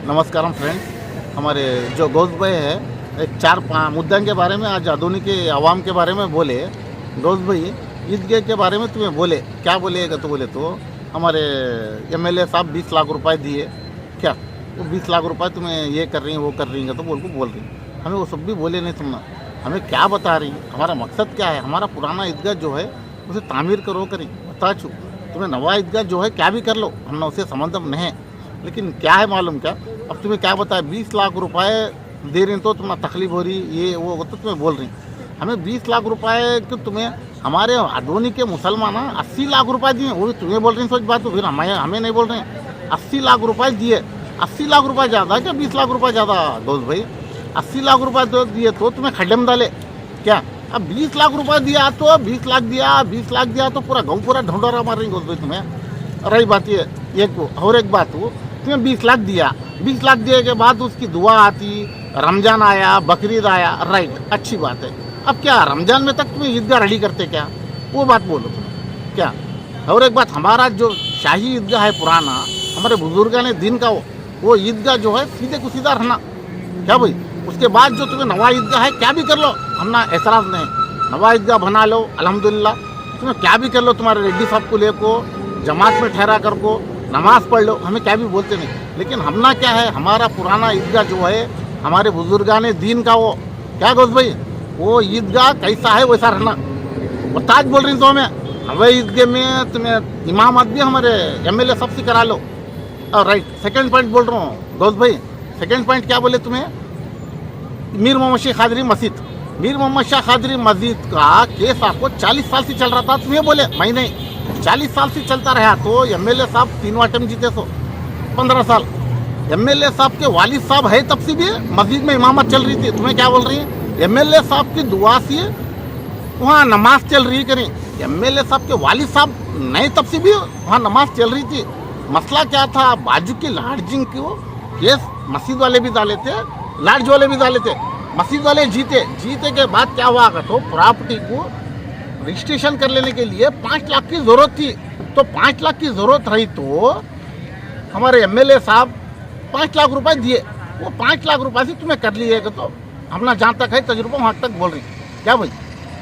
नमस्कारम friends. हमारे जो गौस भाई है एक चार मुद्दों के बारे में आज आधुनिक आवाम के बारे में बोले। गौस भाई ईदगाह के बारे में तुम्हें बोले, क्या बोलेगा तो बोले तो हमारे एमएलए साहब 20 लाख रुपए दिए, क्या वो 20 लाख रुपए तुम्हें ये कर रही हैं वो कर रही हैं तो बोल रही हैं। हमें वो सब भी बोले नहीं, सुनना हमें क्या बता रही, हमारा मकसद क्या है। हमारा पुराना ईदगाह जो है उसे तामीर करो करी बता चुक, तुम्हें नवा ईदगाह जो है क्या भी कर लो, हमने उसे संबंध नहीं है। लेकिन क्या है मालूम क्या, अब तुम्हें क्या बताया 20 लाख रुपए दे रही तो तुम्हें तकलीफ हो रही, ये वो तो तुम्हें बोल रही। हमें 20 लाख रुपए कि तुम्हें हमारे आधुनिक के मुसलमान 80 लाख रुपए दिए, वो भी तुम्हें बोल रही सोच बात, तो फिर हमें नहीं बोल रहे हैं। 80 लाख रुपए दिए, 80 लाख रुपए ज़्यादा क्या 20 लाख रुपए ज़्यादा दोस्त भाई? 80 लाख रुपए तो दिए तो तुम्हें खड्डे में डाले क्या? अब 20 लाख रुपए दिया तो 20 लाख दिया तो पूरा गाँव पूरा ढोंढोरा मार रही दोस्त भाई तुम्हें। रही बात ये एक, और एक बात वो तुम्हें 20 लाख दिया, 20 लाख दिए के बाद उसकी दुआ आती, रमज़ान आया, बकरीद आया, राइट, अच्छी बात है। अब क्या रमज़ान में तक तुम्हें ईदगाह रेडी करते क्या? वो बात बोलो तुम क्या। और एक बात, हमारा जो शाही ईदगाह है पुराना, हमारे बुजुर्गों ने दिन का वो ईदगाह जो है सीधे को सीधा रहना क्या भाई। उसके बाद जो तुम्हें नवा ईदगाह है क्या भी कर लो, हमना एतराज़ नहीं, नवा ईदगाह बना लो अल्हम्दुलिल्लाह, तुम्हें क्या भी कर लो, तुम्हारे रेड्डी साहब को लेको जमात में ठहरा कर को नमाज पढ़ लो, हमें क्या भी बोलते नहीं। लेकिन हमना क्या है, हमारा पुराना ईदगाह जो है हमारे बुजुर्गान ने दीन का वो क्या गोस भाई, वो ईदगाह कैसा है वैसा रहना। और ताज बोल रही तो हमें ईदगाह में तुम्हें इमामत भी हमारे एमएलए सबसे करा लो। और राइट, सेकंड पॉइंट बोल रहा हूँ गोस भाई, सेकंड पॉइंट क्या बोले तुम्हें, मीर मोहम्मद शाह कादरी मस्जिद, मीर मोहम्मद शाह कादरी मस्जिद का केस आपको 40 साल से चल रहा था, तुम्हें बोले मैं नहीं, 40 साल से चलता रहा तो एमएलए साहब 3 टर्म जीते सो 15 साल। एमएलए साहब के वालिद साहब है तब से भी मस्जिद में इमामत चल रही थी, तुम्हें क्या बोल रही है, एमएलए साहब की दुआ से वहाँ नमाज चल रही करें। एमएलए साहब के वालिद साहब नहीं तब से भी वहाँ नमाज चल रही थी। मसला क्या था, बाजू की लार्जिंग की वो केस मस्जिद वाले भी डाले थे, लार्ज वाले भी डाले थे, मस्जिद वाले जीते के बाद क्या हुआ तो प्रॉपर्टी को रजिस्ट्रेशन कर लेने के लिए 5 लाख की ज़रूरत थी। तो 5 लाख की ज़रूरत रही तो हमारे एमएलए साहब 5 लाख रुपए दिए, वो 5 लाख रुपए से तुम्हें कर लिए तो हमने जहाँ तक है तजुर्बा वहाँ तक बोल रही क्या भाई,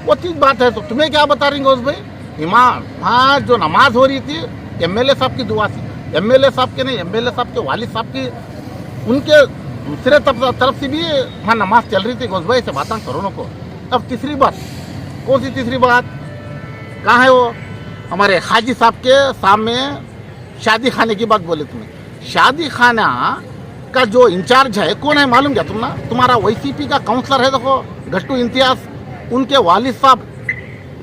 वो चीज़ बात है। तो तुम्हें क्या बता रही उस भाई, इमाम वहाँ जो नमाज हो रही थी एमएलए साहब की दुआ से, एमएलए साहब के नहीं, एमएलए साहब के वालिद साहब की उनके दूसरे तरफ से भी वहाँ नमाज चल रही थी गोस भाई, से बातें करो को। अब तीसरी बात, कौन सी तीसरी बात, कहाँ है वो, हमारे हाजी साहब के सामने शादी खाने की बात बोले तुम्हें। शादी खाना का जो इंचार्ज है कौन है मालूम क्या तुमना, तुम्हारा वाईसीपी का काउंसलर है देखो गट्टू इम्तियाज, उनके वालिद साहब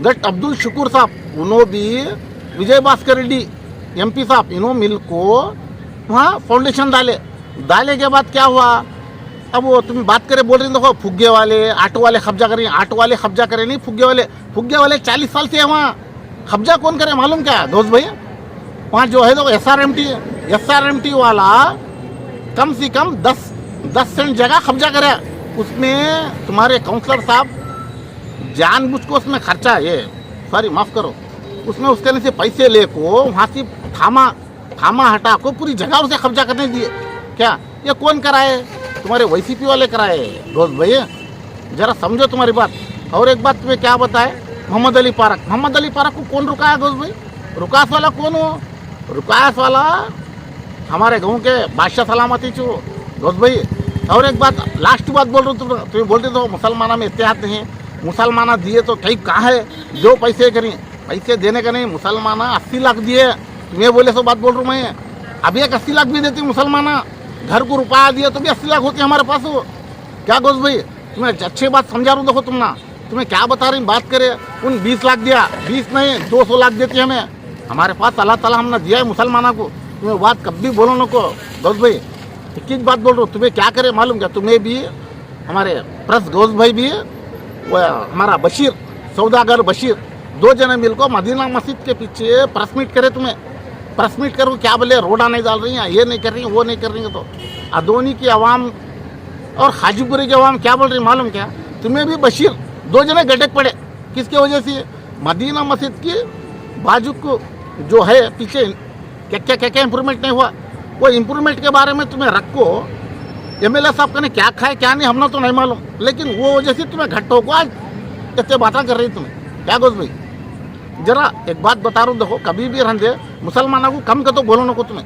गट अब्दुल शुक्र साहब, उन्होंने भी विजय भास्कर रेड्डी एमपी साहब, इन्हों मिल को वहाँ फाउंडेशन डाले के बाद क्या हुआ, अब वो तुम बात करे बोल रही देखो फुग्गे वाले ऑटो वाले कब्जा करें, ऑटो वाले कब्जा करें नहीं, फुग्गे वाले 40 साल से है वहाँ। कब्जा कौन करे मालूम क्या दोस्त भैया, वहाँ जो है तो एसआरएमटी वाला कम से कम 10 सेंट जगह कब्जा करे, उसमें तुम्हारे काउंसलर साहब जानबूझ को उसमें खर्चा माफ़ करो, उसमें उसके से पैसे ले को वहाँ से थामा हटा को पूरी जगह उसे कब्जा करने दिए। क्या ये कौन कराए, तुम्हारे वाईसीपी वाले कराए दोस्त भैया, जरा समझो तुम्हारी बात। और एक बात तुम्हें क्या बताए, मोहम्मद अली पारक को कौन रुकाया दोस्त भाई, रुकास वाला कौन हो, रुकास वाला हमारे गाँव के बादशाह सलामती चो दोस्त भाई। और एक बात, लास्ट बात बोल रहा हूँ, तुम्हें बोलते तो मुसलमाना में इत्तेहाद नहीं, मुसलमाना दिए तो ठीक कहाँ है, जो पैसे करें पैसे देने का नहीं, मुसलमाना 80 लाख दिए, तुम्हें बोले सो बात बोल रहा हूँ मैं। अभी एक 80 लाख भी देती मुसलमाना, घर को रुपया दिया तो भी 80 लाख होती है हमारे पास हो क्या गोस भाई। तुम्हें अच्छी बात समझा रहा हूँ, देखो तुम्हें क्या बता रही बात करे, उन 20 लाख दिया, 20 नहीं 200 लाख देती हमें, हमारे पास अल्लाह ताला हमने दिया है मुसलमाना को। तुम्हें बात कभी बोलो न को गोस भाई, एक चीज बात बोल रहा हूँ, तुम्हें क्या करे मालूम क्या, तुम्हें भी हमारे प्रेस गोस भाई भी वो हमारा बशीर सौदागर बशीर, 2 जने मिलकर मदीना मस्जिद के पीछे प्रेस मीट करे, तुम्हें प्रेस मीट करो क्या बोले, रोडा नहीं डाल रही हैं, ये नहीं कर रही हैं, वो नहीं कर रही हैं। तो अदोनी की आवाम और हाजीपुरी की आवाम क्या बोल रही मालूम क्या, तुम्हें भी बशीर 2 जने गटक पड़े, किसके वजह से, मदीना मस्जिद की बाजू को जो है पीछे क्या इंप्रूवमेंट नहीं हुआ, वो इम्प्रूवमेंट के बारे में तुम्हें रखो। एमएलए साहब ने क्या खाए क्या नहीं हमने तो नहीं मालूम, लेकिन वो वजह से तुम्हें घट्टों को आज इतने बातें कर रही तुम्हें क्या गोज भाई। जरा एक बात बता रहा हूँ, देखो कभी भी रहने मुसलमानों को कम का तो बोलो नको तुम्हें।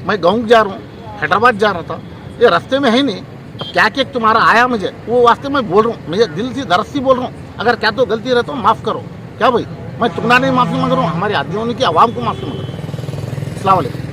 मैं गाँव जा रहा हूँ, हैदराबाद जा रहा था, ये रास्ते में है नहीं, अब क्या क्या तुम्हारा आया मुझे वो वास्ते मैं बोल रहा हूँ, मुझे दिल से दर्द से बोल रहा हूँ। अगर क्या तो गलती रहे तो माफ़ करो क्या भाई, मैं तुमना नहीं माफ़ी मांग रहा हूँ, हमारे आदिवासी की आवाम को माफ़ी मांग रहा हूँ। अस्सलाम वालेकुम।